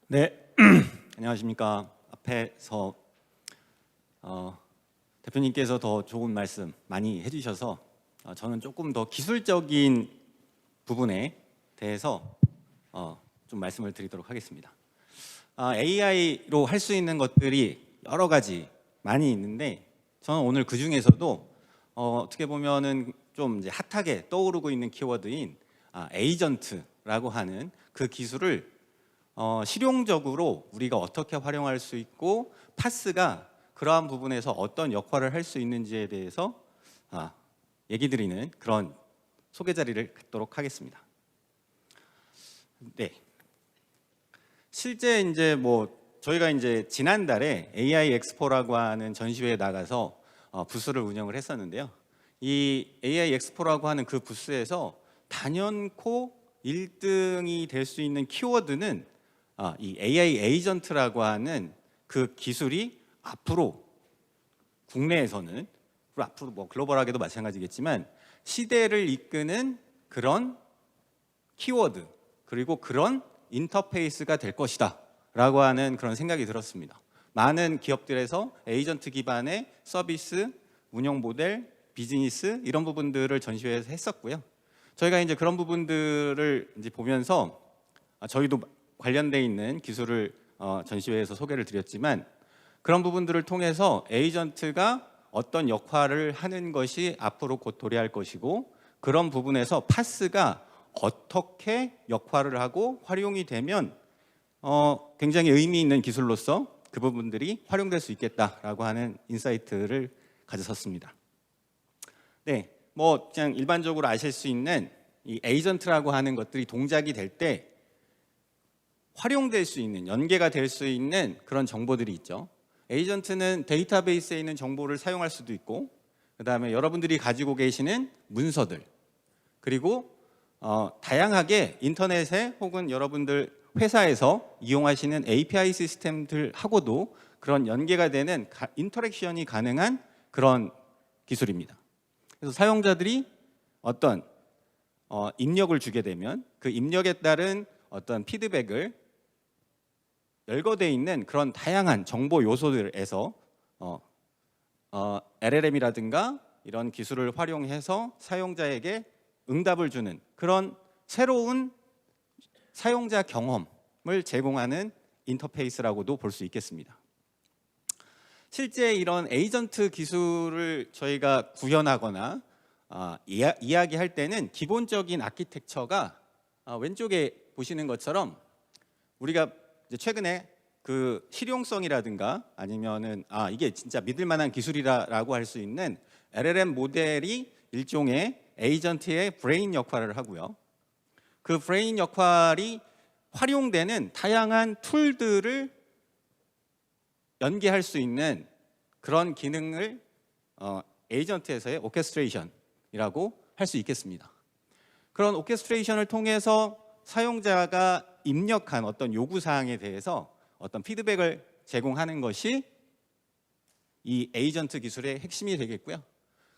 네, 안녕하십니까. 앞에서 대표님께서 더 좋은 말씀 많이 해주셔서 저는 조금 더 기술적인 부분에 대해서 좀 말씀을 드리도록 하겠습니다. AI로 할 수 있는 것들이 여러 가지 많이 있는데 저는 오늘 그 중에서도 어떻게 보면은 좀 이제 핫하게 떠오르고 있는 키워드인 에이전트라고 하는 그 기술을 실용적으로 우리가 어떻게 활용할 수 있고 파스가 그러한 부분에서 어떤 역할을 할 수 있는지에 대해서 얘기 드리는 그런 소개 자리를 갖도록 하겠습니다. 네, 실제 이제 저희가 이제 지난달에 AI 엑스포라고 하는 전시회에 나가서 부스를 운영을 했었는데요. 이 AI 엑스포라고 하는 그 부스에서 단연코 1등이 될 수 있는 키워드는 이 AI 에이전트라고 하는 그 기술이 앞으로 국내에서는 그리고 앞으로 글로벌하게도 마찬가지겠지만 시대를 이끄는 그런 키워드 그리고 그런 인터페이스가 될 것이다 라고 하는 그런 생각이 들었습니다. 많은 기업들에서 에이전트 기반의 서비스, 운영 모델, 비즈니스 이런 부분들을 전시회에서 했었고요. 저희가 이제 그런 부분들을 이제 보면서 저희도 관련돼 있는 기술을 전시회에서 소개를 드렸지만 그런 부분들을 통해서 에이전트가 어떤 역할을 하는 것이 앞으로 곧 도래할 것이고 그런 부분에서 파스가 어떻게 역할을 하고 활용이 되면 굉장히 의미 있는 기술로서 그 부분들이 활용될 수 있겠다라고 하는 인사이트를 가졌었습니다. 네, 그냥 일반적으로 아실 수 있는 이 에이전트라고 하는 것들이 동작이 될 때 활용될 수 있는, 연계가 될 수 있는 그런 정보들이 있죠. 에이전트는 데이터베이스에 있는 정보를 사용할 수도 있고 그다음에 여러분들이 가지고 계시는 문서들 그리고 다양하게 인터넷에 혹은 여러분들 회사에서 이용하시는 API 시스템들하고도 그런 연계가 되는 인터랙션이 가능한 그런 기술입니다. 그래서 사용자들이 어떤 입력을 주게 되면 그 입력에 따른 어떤 피드백을 열거되어 있는 그런 다양한 정보 요소들에서 LLM이라든가 이런 기술을 활용해서 사용자에게 응답을 주는 그런 새로운 사용자 경험을 제공하는 인터페이스라고도 볼 수 있겠습니다. 실제 이런 에이전트 기술을 저희가 구현하거나 이야기할 때는 기본적인 아키텍처가 왼쪽에 보시는 것처럼 우리가 이제 최근에 그 실용성이라든가 아니면은 이게 진짜 믿을 만한 기술이라고 할 수 있는 LLM 모델이 일종의 에이전트의 브레인 역할을 하고요. 그 브레인 역할이 활용되는 다양한 툴들을 연계할 수 있는 그런 기능을 에이전트에서의 오케스트레이션이라고 할 수 있겠습니다. 그런 오케스트레이션을 통해서 사용자가 입력한 어떤 요구사항에 대해서 어떤 피드백을 제공하는 것이 이 에이전트 기술의 핵심이 되겠고요.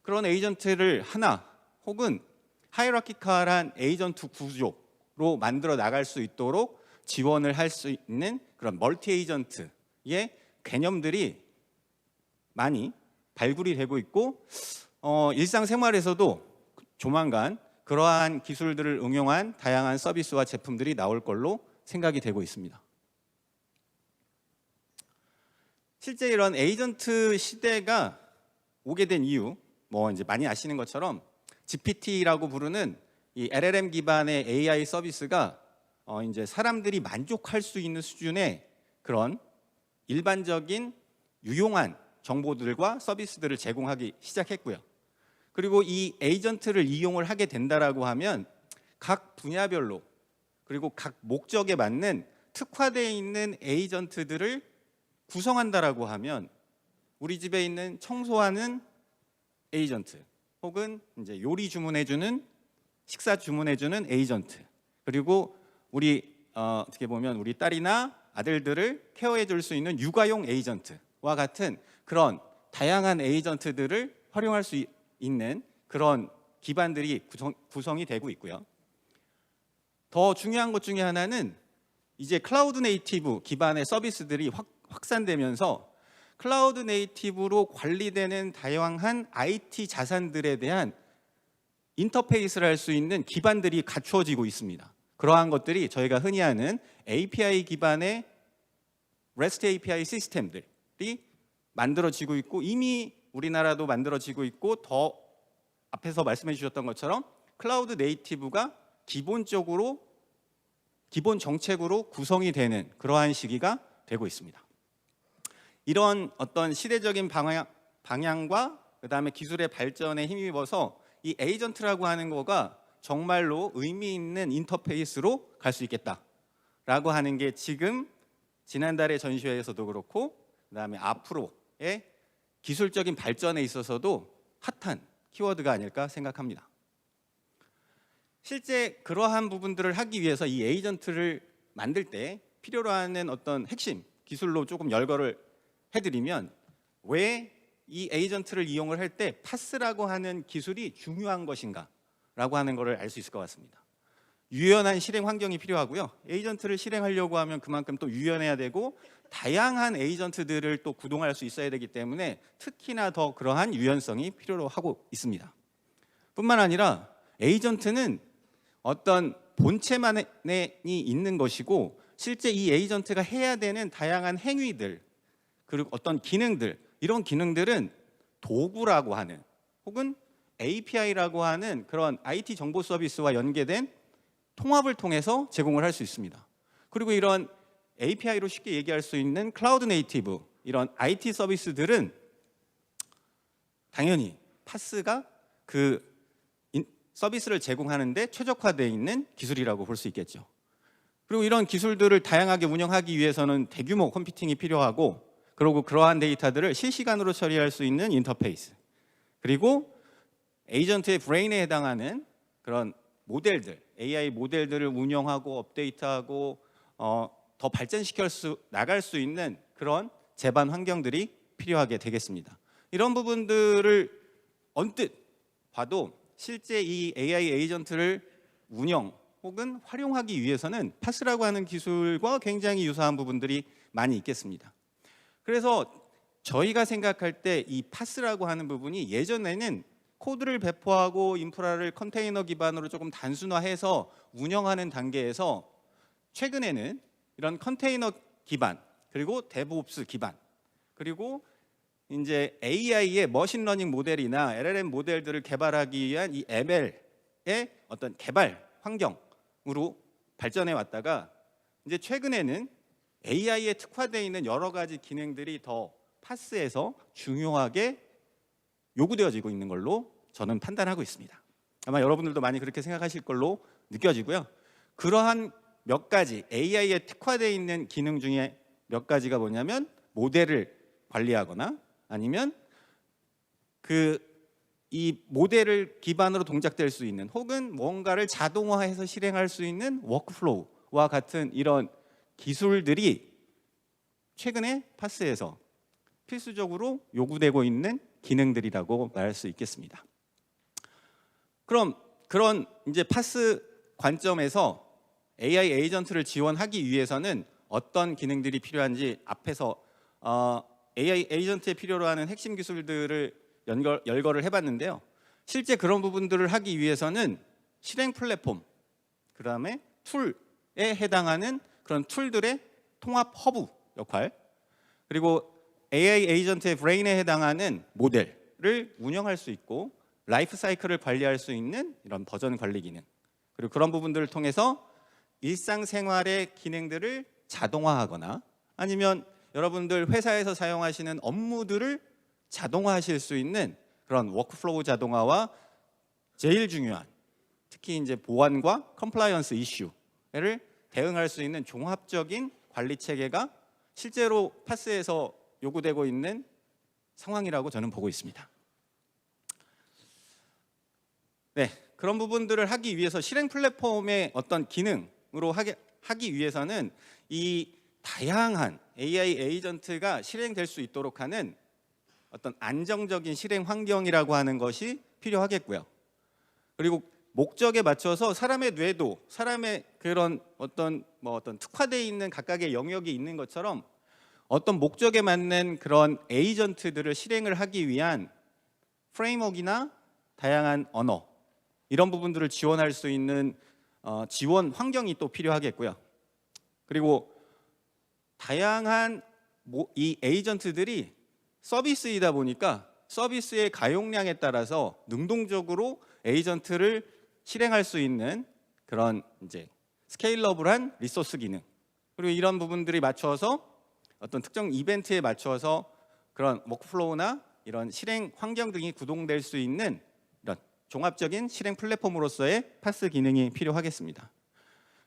그런 에이전트를 하나 혹은 하이라키컬한 에이전트 구조로 만들어 나갈 수 있도록 지원을 할 수 있는 그런 멀티 에이전트의 개념들이 많이 발굴이 되고 있고 일상생활에서도 조만간 그러한 기술들을 응용한 다양한 서비스와 제품들이 나올 걸로 생각이 되고 있습니다. 실제 이런 에이전트 시대가 오게 된 이유, 이제 많이 아시는 것처럼 GPT라고 부르는 이 LLM 기반의 AI 서비스가 이제 사람들이 만족할 수 있는 수준의 그런 일반적인 유용한 정보들과 서비스들을 제공하기 시작했고요. 그리고 이 에이전트를 이용을 하게 된다라고 하면 각 분야별로 그리고 각 목적에 맞는 특화되어 있는 에이전트들을 구성한다라고 하면 우리 집에 있는 청소하는 에이전트 혹은 이제 요리 주문해주는 식사 주문해주는 에이전트 그리고 우리 어떻게 보면 우리 딸이나 아들들을 케어해줄 수 있는 육아용 에이전트와 같은 그런 다양한 에이전트들을 활용할 수 있는 그런 기반들이 구성이 되고 있고요. 더 중요한 것 중에 하나는 이제 클라우드 네이티브 기반의 서비스들이 확산되면서 클라우드 네이티브로 관리되는 다양한 IT 자산들에 대한 인터페이스를 할 수 있는 기반들이 갖추어지고 있습니다. 그러한 것들이 저희가 흔히 하는 API 기반의 REST API 시스템들이 만들어지고 있고, 이미 우리나라도 만들어지고 있고, 더 앞에서 말씀해 주셨던 것처럼 클라우드 네이티브가 기본 정책으로 구성이 되는 그러한 시기가 되고 있습니다. 이런 어떤 시대적인 방향과 그다음에 기술의 발전에 힘입어서 이 에이전트라고 하는 거가 정말로 의미 있는 인터페이스로 갈 수 있겠다라고 하는 게 지금 지난달의 전시회에서도 그렇고, 그다음에 앞으로의 기술적인 발전에 있어서도 핫한 키워드가 아닐까 생각합니다. 실제 그러한 부분들을 하기 위해서 이 에이전트를 만들 때 필요로 하는 어떤 핵심 기술로 조금 열거를 해드리면, 왜 이 에이전트를 이용을 할 때 파스라고 하는 기술이 중요한 것인가 라고 하는 것을 알 수 있을 것 같습니다. 유연한 실행 환경이 필요하고요. 에이전트를 실행하려고 하면 그만큼 또 유연해야 되고, 다양한 에이전트들을 또 구동할 수 있어야 되기 때문에 특히나 더 그러한 유연성이 필요로 하고 있습니다. 뿐만 아니라 에이전트는 어떤 본체만이 있는 것이고, 실제 이 에이전트가 해야 되는 다양한 행위들, 그리고 어떤 기능들, 이런 기능들은 도구라고 하는 혹은 API라고 하는 그런 IT 정보 서비스와 연계된 통합을 통해서 제공을 할 수 있습니다. 그리고 이런 API로 쉽게 얘기할 수 있는 클라우드 네이티브, 이런 IT 서비스들은 당연히 파스가 그 서비스를 제공하는데 최적화되어 있는 기술이라고 볼 수 있겠죠. 그리고 이런 기술들을 다양하게 운영하기 위해서는 대규모 컴퓨팅이 필요하고, 그리고 그러한 데이터들을 실시간으로 처리할 수 있는 인터페이스, 그리고 에이전트의 브레인에 해당하는 그런 모델들, AI 모델들을 운영하고 업데이트하고 더 발전시켜 나갈 수 있는 그런 제반 환경들이 필요하게 되겠습니다. 이런 부분들을 언뜻 봐도 실제 이 AI 에이전트를 운영 혹은 활용하기 위해서는 파스라고 하는 기술과 굉장히 유사한 부분들이 많이 있겠습니다. 그래서 저희가 생각할 때 이 파스라고 하는 부분이 예전에는 코드를 배포하고 인프라를 컨테이너 기반으로 조금 단순화해서 운영하는 단계에서, 최근에는 이런 컨테이너 기반, 그리고 데브옵스 기반, 그리고 이제 AI의 머신러닝 모델이나 LLM 모델들을 개발하기 위한 이 ML의 어떤 개발 환경으로 발전해 왔다가, 이제 최근에는 AI에 특화되어 있는 여러 가지 기능들이 더 파스에서 중요하게 요구되어지고 있는 걸로 저는 판단하고 있습니다. 아마 여러분들도 많이 그렇게 생각하실 걸로 느껴지고요. 그러한 몇 가지 AI에 특화되어 있는 기능 중에 몇 가지가 뭐냐면, 모델을 관리하거나 아니면 이 모델을 기반으로 동작될 수 있는 혹은 뭔가를 자동화해서 실행할 수 있는 워크플로우와 같은 이런 기술들이 최근에 파스에서 필수적으로 요구되고 있는 기능들이라고 말할 수 있겠습니다. 그럼 그런 이제 파스 관점에서 AI 에이전트를 지원하기 위해서는 어떤 기능들이 필요한지 앞에서 AI 에이전트에 필요로 하는 핵심 기술들을 열거를 해봤는데요. 실제 그런 부분들을 하기 위해서는 실행 플랫폼, 그 다음에 툴에 해당하는 그런 툴들의 통합 허브 역할, 그리고 AI 에이전트의 브레인에 해당하는 모델을 운영할 수 있고 라이프 사이클을 관리할 수 있는 이런 버전 관리 기능, 그리고 그런 부분들을 통해서 일상생활의 기능들을 자동화하거나 아니면 여러분들 회사에서 사용하시는 업무들을 자동화하실 수 있는 그런 워크플로우 자동화와 제일 중요한 특히 이제 보안과 컴플라이언스 이슈를 대응할 수 있는 종합적인 관리 체계가 실제로 파스에서 요구되고 있는 상황이라고 저는 보고 있습니다. 네, 그런 부분들을 하기 위해서 실행 플랫폼의 어떤 기능으로 하기 위해서는 이 다양한 AI 에이전트가 실행될 수 있도록 하는 어떤 안정적인 실행 환경이라고 하는 것이 필요하겠고요. 그리고 목적에 맞춰서 사람의 뇌도 사람의 그런 어떤 특화되어 있는 각각의 영역이 있는 것처럼 어떤 목적에 맞는 그런 에이전트들을 실행을 하기 위한 프레임워크나 다양한 언어 이런 부분들을 지원할 수 있는 지원 환경이 또 필요하겠고요. 그리고 다양한 이 에이전트들이 서비스이다 보니까 서비스의 가용량에 따라서 능동적으로 에이전트를 실행할 수 있는 그런 이제 스케일러블한 리소스 기능, 그리고 이런 부분들이 맞춰서 어떤 특정 이벤트에 맞춰서 그런 워크플로우나 이런 실행 환경 등이 구동될 수 있는 이런 종합적인 실행 플랫폼으로서의 파스 기능이 필요하겠습니다.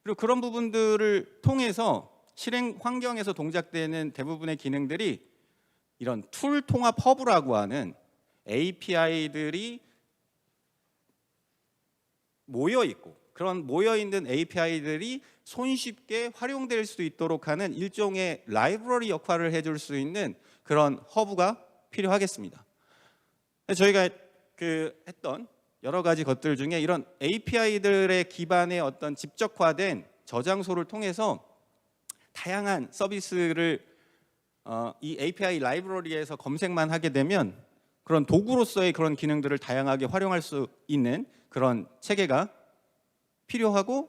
그리고 그런 부분들을 통해서 실행 환경에서 동작되는 대부분의 기능들이 이런 툴 통합 허브라고 하는 API들이 모여 있고, 그런 모여 있는 API들이 손쉽게 활용될 수 있도록 하는 일종의 라이브러리 역할을 해줄 수 있는 그런 허브가 필요하겠습니다. 저희가 했던 여러 가지 것들 중에 이런 API들의 기반의 어떤 집적화된 저장소를 통해서 다양한 서비스를 이 API 라이브러리에서 검색만 하게 되면 그런 도구로서의 그런 기능들을 다양하게 활용할 수 있는 그런 체계가 필요하고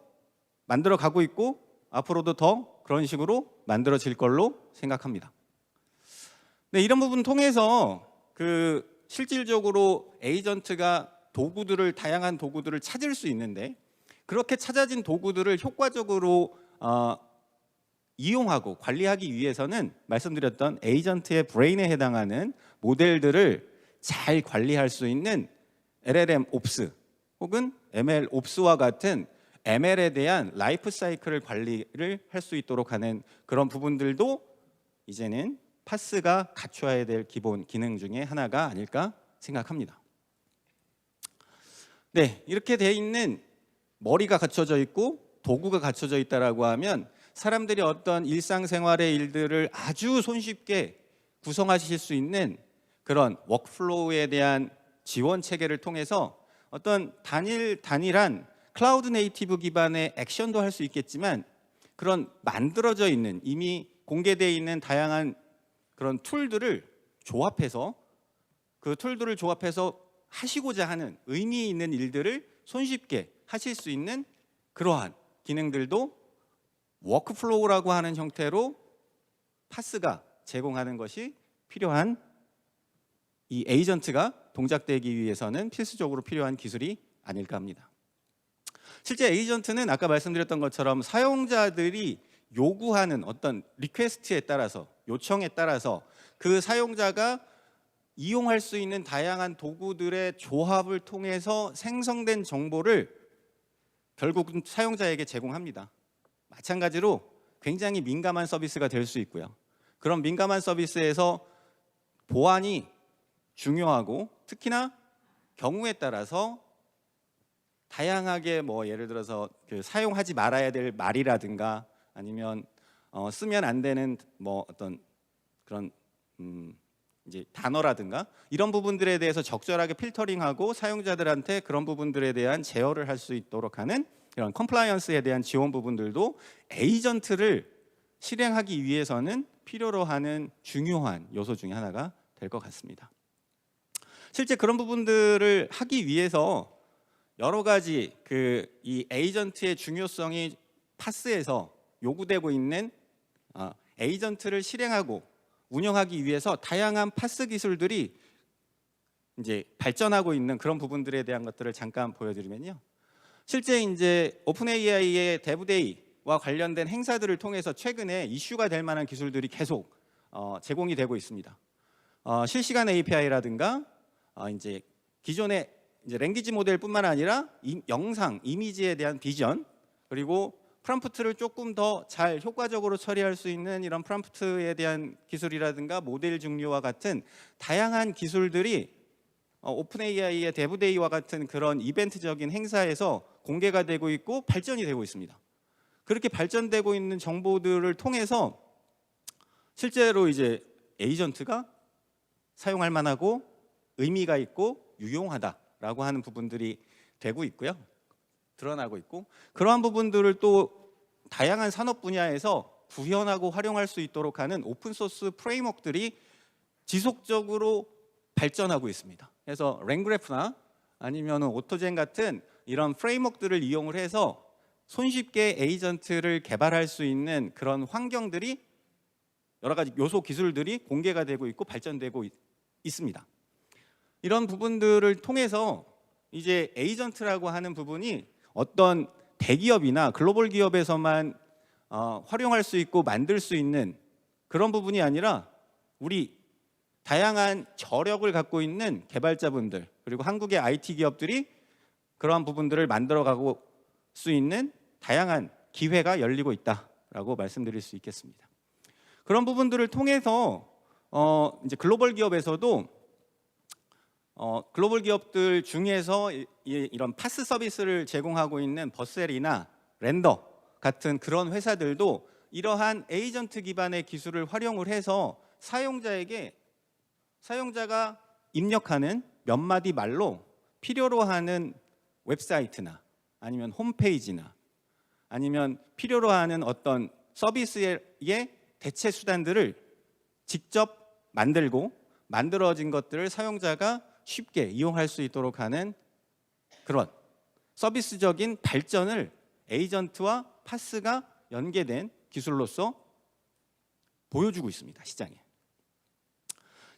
만들어 가고 있고 앞으로도 더 그런 식으로 만들어질 걸로 생각합니다. 네, 이런 부분 통해서 실질적으로 에이전트가 다양한 도구들을 찾을 수 있는데, 그렇게 찾아진 도구들을 효과적으로 이용하고 관리하기 위해서는 말씀드렸던 에이전트의 브레인에 해당하는 모델들을 잘 관리할 수 있는 LLM 옵스 혹은 ML 옵스와 같은 ML에 대한 라이프 사이클을 관리를 할 수 있도록 하는 그런 부분들도 이제는 파스가 갖춰야 될 기본 기능 중에 하나가 아닐까 생각합니다. 네, 이렇게 돼 있는 머리가 갖춰져 있고 도구가 갖춰져 있다라고 하면 사람들이 어떤 일상생활의 일들을 아주 손쉽게 구성하실 수 있는 그런 워크플로우에 대한 지원 체계를 통해서 어떤 단일한 클라우드 네이티브 기반의 액션도 할 수 있겠지만, 그런 만들어져 있는 이미 공개되어 있는 다양한 그런 툴들을 조합해서 하시고자 하는 의미 있는 일들을 손쉽게 하실 수 있는 그러한 기능들도 워크플로우라고 하는 형태로 파스가 제공하는 것이 필요한, 이 에이전트가 동작되기 위해서는 필수적으로 필요한 기술이 아닐까 합니다. 실제 에이전트는 아까 말씀드렸던 것처럼 사용자들이 요구하는 어떤 리퀘스트에 따라서, 요청에 따라서 그 사용자가 이용할 수 있는 다양한 도구들의 조합을 통해서 생성된 정보를 결국은 사용자에게 제공합니다. 마찬가지로 굉장히 민감한 서비스가 될 수 있고요. 그런 민감한 서비스에서 보안이 중요하고, 특히나 경우에 따라서 다양하게 예를 들어서 사용하지 말아야 될 말이라든가 아니면 쓰면 안 되는 어떤 그런 이제 단어라든가 이런 부분들에 대해서 적절하게 필터링하고 사용자들한테 그런 부분들에 대한 제어를 할 수 있도록 하는 이런 컴플라이언스에 대한 지원 부분들도 에이전트를 실행하기 위해서는 필요로 하는 중요한 요소 중에 하나가 될 것 같습니다. 실제 그런 부분들을 하기 위해서 여러 가지 이 에이전트의 중요성이 파스에서 요구되고 있는 에이전트를 실행하고 운영하기 위해서 다양한 파스 기술들이 이제 발전하고 있는 그런 부분들에 대한 것들을 잠깐 보여드리면요. 실제 이제 오픈 AI의 데브데이와 관련된 행사들을 통해서 최근에 이슈가 될 만한 기술들이 계속 제공이 되고 있습니다. 실시간 API라든가 이제 기존의 이제 랭귀지 모델뿐만 아니라 영상, 이미지에 대한 비전, 그리고 프롬프트를 조금 더 잘 효과적으로 처리할 수 있는 이런 프롬프트에 대한 기술이라든가 모델 중류와 같은 다양한 기술들이 오픈 AI의 데브데이와 같은 그런 이벤트적인 행사에서 공개가 되고 있고 발전이 되고 있습니다. 그렇게 발전되고 있는 정보들을 통해서 실제로 이제 에이전트가 사용할 만하고 의미가 있고 유용하다라고 하는 부분들이 되고 있고요. 드러나고 있고, 그러한 부분들을 또 다양한 산업 분야에서 구현하고 활용할 수 있도록 하는 오픈소스 프레임워크들이 지속적으로 발전하고 있습니다. 그래서 랭그래프나 아니면 오토젠 같은 이런 프레임워크들을 이용을 해서 손쉽게 에이전트를 개발할 수 있는 그런 환경들이, 여러 가지 요소 기술들이 공개가 되고 있고 발전되고 있습니다. 이런 부분들을 통해서 이제 에이전트라고 하는 부분이 어떤 대기업이나 글로벌 기업에서만 활용할 수 있고 만들 수 있는 그런 부분이 아니라, 우리 다양한 저력을 갖고 있는 개발자분들, 그리고 한국의 IT 기업들이 그러한 부분들을 만들어가고 수 있는 다양한 기회가 열리고 있다라고 말씀드릴 수 있겠습니다. 그런 부분들을 통해서 이제 글로벌 기업에서도 글로벌 기업들 중에서 이런 파스 서비스를 제공하고 있는 버셀이나 렌더 같은 그런 회사들도 이러한 에이전트 기반의 기술을 활용을 해서 사용자가 입력하는 몇 마디 말로 필요로 하는 웹사이트나 아니면 홈페이지나 아니면 필요로 하는 어떤 서비스의 대체 수단들을 직접 만들고, 만들어진 것들을 사용자가 쉽게 이용할 수 있도록 하는 그런 서비스적인 발전을 에이전트와 파스가 연계된 기술로서 보여주고 있습니다, 시장에.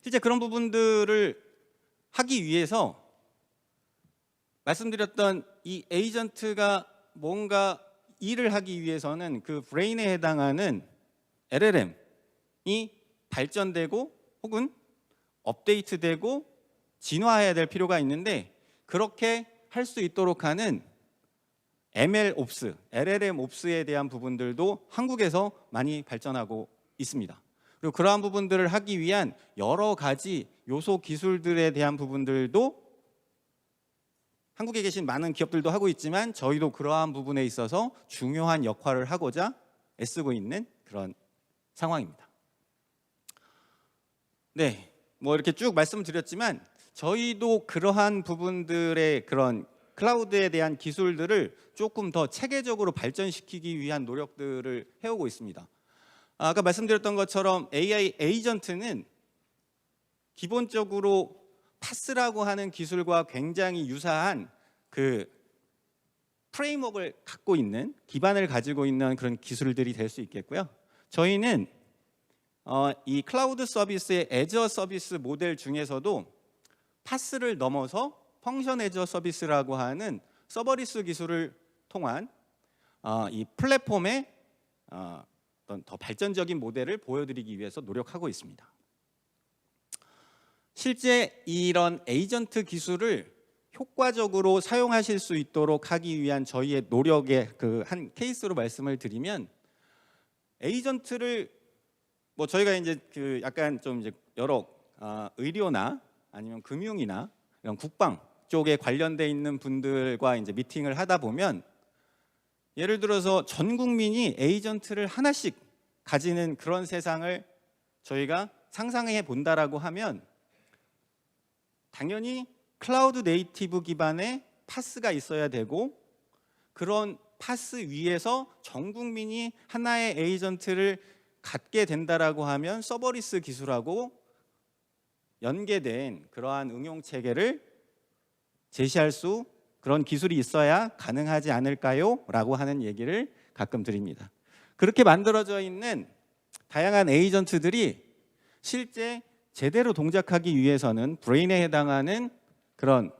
실제 그런 부분들을 하기 위해서 말씀드렸던 이 에이전트가 뭔가 일을 하기 위해서는 그 브레인에 해당하는 LLM이 발전되고 혹은 업데이트되고 진화해야 될 필요가 있는데, 그렇게 할 수 있도록 하는 MLOps, LLMOps에 대한 부분들도 한국에서 많이 발전하고 있습니다. 그리고 그러한 부분들을 하기 위한 여러 가지 요소 기술들에 대한 부분들도 한국에 계신 많은 기업들도 하고 있지만, 저희도 그러한 부분에 있어서 중요한 역할을 하고자 애쓰고 있는 그런 상황입니다. 네, 뭐 이렇게 쭉 말씀드렸지만 저희도 그러한 부분들의 그런 클라우드에 대한 기술들을 조금 더 체계적으로 발전시키기 위한 노력들을 해오고 있습니다. 아까 말씀드렸던 것처럼 AI 에이전트는 기본적으로 파스라고 하는 기술과 굉장히 유사한 그 프레임워크를 갖고 있는, 기반을 가지고 있는 그런 기술들이 될 수 있겠고요. 저희는 이 클라우드 서비스의 애저 서비스 모델 중에서도 파스를 넘어서 펑션 애저 서비스라고 하는 서버리스 기술을 통한 이 플랫폼의 어떤 더 발전적인 모델을 보여드리기 위해서 노력하고 있습니다. 실제 이런 에이전트 기술을 효과적으로 사용하실 수 있도록 하기 위한 저희의 노력의 그 한 케이스로 말씀을 드리면, 에이전트를 뭐 저희가 이제 그 약간 좀 이제 여러 의료나 아니면 금융이나 이런 국방 쪽에 관련돼 있는 분들과 이제 미팅을 하다 보면, 예를 들어서 전 국민이 에이전트를 하나씩 가지는 그런 세상을 저희가 상상해 본다라고 하면, 당연히 클라우드 네이티브 기반의 파스가 있어야 되고, 그런 파스 위에서 전 국민이 하나의 에이전트를 갖게 된다라고 하면 서버리스 기술하고 연계된 그러한 응용 체계를 제시할 수, 그런 기술이 있어야 가능하지 않을까요? 라고 하는 얘기를 가끔 드립니다. 그렇게 만들어져 있는 다양한 에이전트들이 실제 제대로 동작하기 위해서는 브레인에 해당하는 그런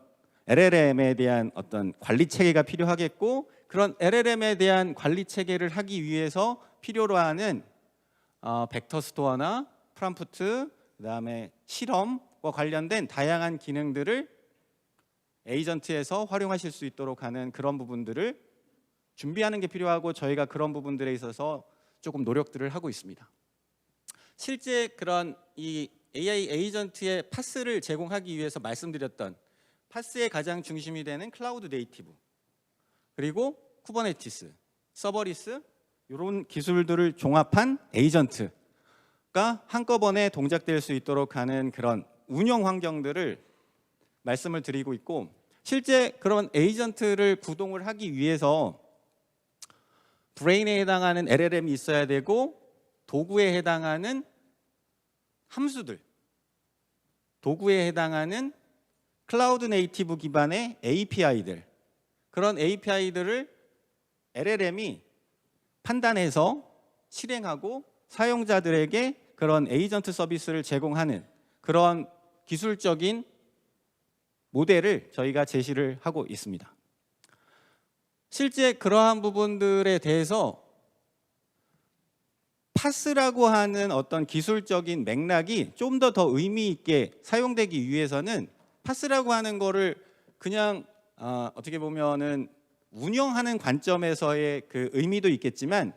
LLM에 대한 어떤 관리 체계가 필요하겠고, 그런 LLM에 대한 관리 체계를 하기 위해서 필요로 하는 벡터 스토어나 프롬프트, 그다음에 실험과 관련된 다양한 기능들을 에이전트에서 활용하실 수 있도록 하는 그런 부분들을 준비하는 게 필요하고, 저희가 그런 부분들에 있어서 조금 노력들을 하고 있습니다. 실제 그런 이 AI 에이전트의 파스를 제공하기 위해서 말씀드렸던 파스의 가장 중심이 되는 클라우드 네이티브, 그리고 쿠버네티스, 서버리스, 이런 기술들을 종합한 에이전트가 한꺼번에 동작될 수 있도록 하는 그런 운영 환경들을 말씀을 드리고 있고, 실제 그런 에이전트를 구동을 하기 위해서 브레인에 해당하는 LLM이 있어야 되고 도구에 해당하는 함수들, 도구에 해당하는 클라우드 네이티브 기반의 API들, 그런 API들을 LLM이 판단해서 실행하고 사용자들에게 그런 에이전트 서비스를 제공하는 그런 기술적인 모델을 저희가 제시를 하고 있습니다. 실제 그러한 부분들에 대해서 파스라고 하는 어떤 기술적인 맥락이 좀 더 의미 있게 사용되기 위해서는 파스라고 하는 거를 그냥 어떻게 보면은 운영하는 관점에서의 그 의미도 있겠지만,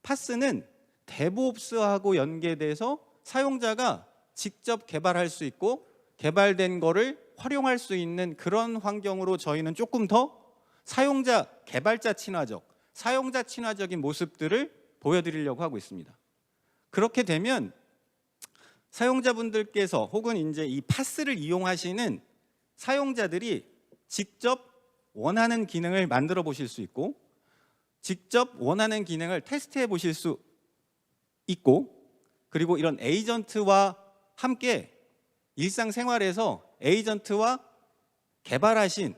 파스는 데브옵스하고 연계돼서 사용자가 직접 개발할 수 있고 개발된 거를 활용할 수 있는 그런 환경으로 저희는 조금 더 사용자 개발자 친화적, 사용자 친화적인 모습들을 보여드리려고 하고 있습니다. 그렇게 되면 사용자분들께서 혹은 이제 이 파스를 이용하시는 사용자들이 직접 원하는 기능을 만들어 보실 수 있고 직접 원하는 기능을 테스트해 보실 수 있고, 그리고 이런 에이전트와 함께 일상생활에서 에이전트와 개발하신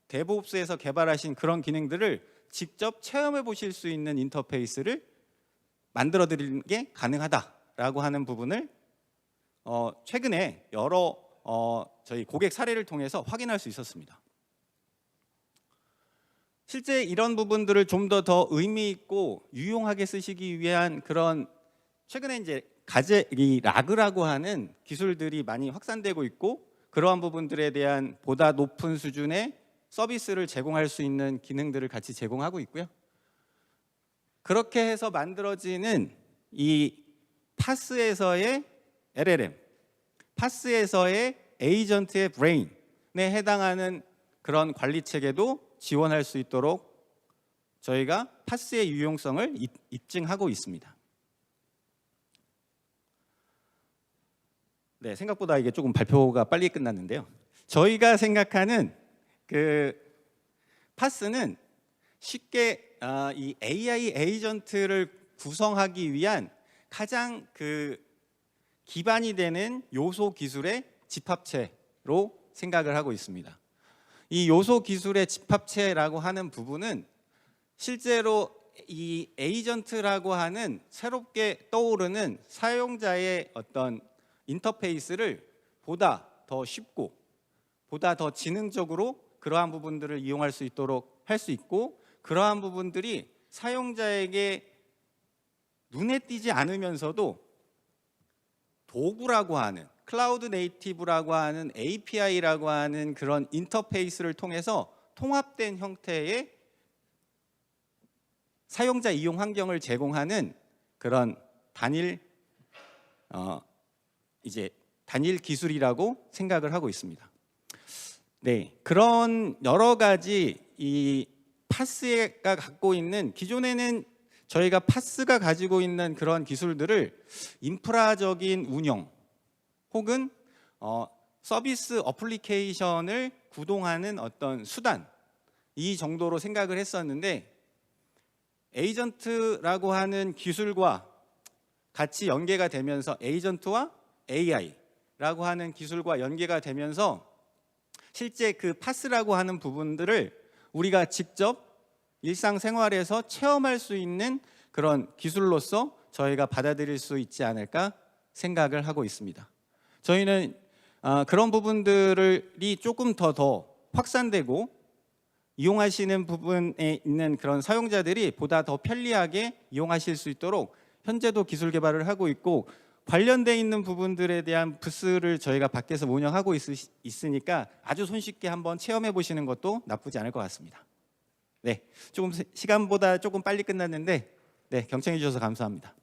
데브옵스에서 개발하신 그런 기능들을 직접 체험해 보실 수 있는 인터페이스를 만들어 드리는 게 가능하다라고 하는 부분을 최근에 여러 저희 고객 사례를 통해서 확인할 수 있었습니다. 실제 이런 부분들을 좀 더 의미 있고 유용하게 쓰시기 위한 그런 최근에 이제 이 라그라고 하는 기술들이 많이 확산되고 있고, 그러한 부분들에 대한 보다 높은 수준의 서비스를 제공할 수 있는 기능들을 같이 제공하고 있고요. 그렇게 해서 만들어지는 이 파스에서의 LLM, 파스에서의 에이전트의 브레인에 해당하는 그런 관리 체계도 지원할 수 있도록 저희가 파스의 유용성을 입증하고 있습니다. 네, 생각보다 이게 조금 발표가 빨리 끝났는데요. 저희가 생각하는 그 파스는 쉽게 이 AI 에이전트를 구성하기 위한 가장 그 기반이 되는 요소 기술의 집합체로 생각을 하고 있습니다. 이 요소 기술의 집합체라고 하는 부분은 실제로 이 에이전트라고 하는 새롭게 떠오르는 사용자의 어떤 인터페이스를 보다 더 쉽고 보다 더 지능적으로 그러한 부분들을 이용할 수 있도록 할 수 있고, 그러한 부분들이 사용자에게 눈에 띄지 않으면서도 도구라고 하는 클라우드 네이티브라고 하는 API라고 하는 그런 인터페이스를 통해서 통합된 형태의 사용자 이용 환경을 제공하는 그런 단일 단일 기술이라고 생각을 하고 있습니다. 네, 그런 여러 가지 이 파스가 갖고 있는, 기존에는 저희가 파스가 가지고 있는 그런 기술들을 인프라적인 운영 혹은 서비스 어플리케이션을 구동하는 어떤 수단, 이 정도로 생각을 했었는데, 에이전트라고 하는 기술과 같이 연계가 되면서 에이전트와 AI라고 하는 기술과 연계가 되면서 실제 그 파스라고 하는 부분들을 우리가 직접 일상생활에서 체험할 수 있는 그런 기술로서 저희가 받아들일 수 있지 않을까 생각을 하고 있습니다. 저희는 그런 부분들이 조금 더 확산되고 이용하시는 부분에 있는 그런 사용자들이 보다 더 편리하게 이용하실 수 있도록 현재도 기술 개발을 하고 있고, 관련돼 있는 부분들에 대한 부스를 저희가 밖에서 운영하고 있으니까 아주 손쉽게 한번 체험해 보시는 것도 나쁘지 않을 것 같습니다. 네, 조금 시간보다 조금 빨리 끝났는데 네, 경청해 주셔서 감사합니다.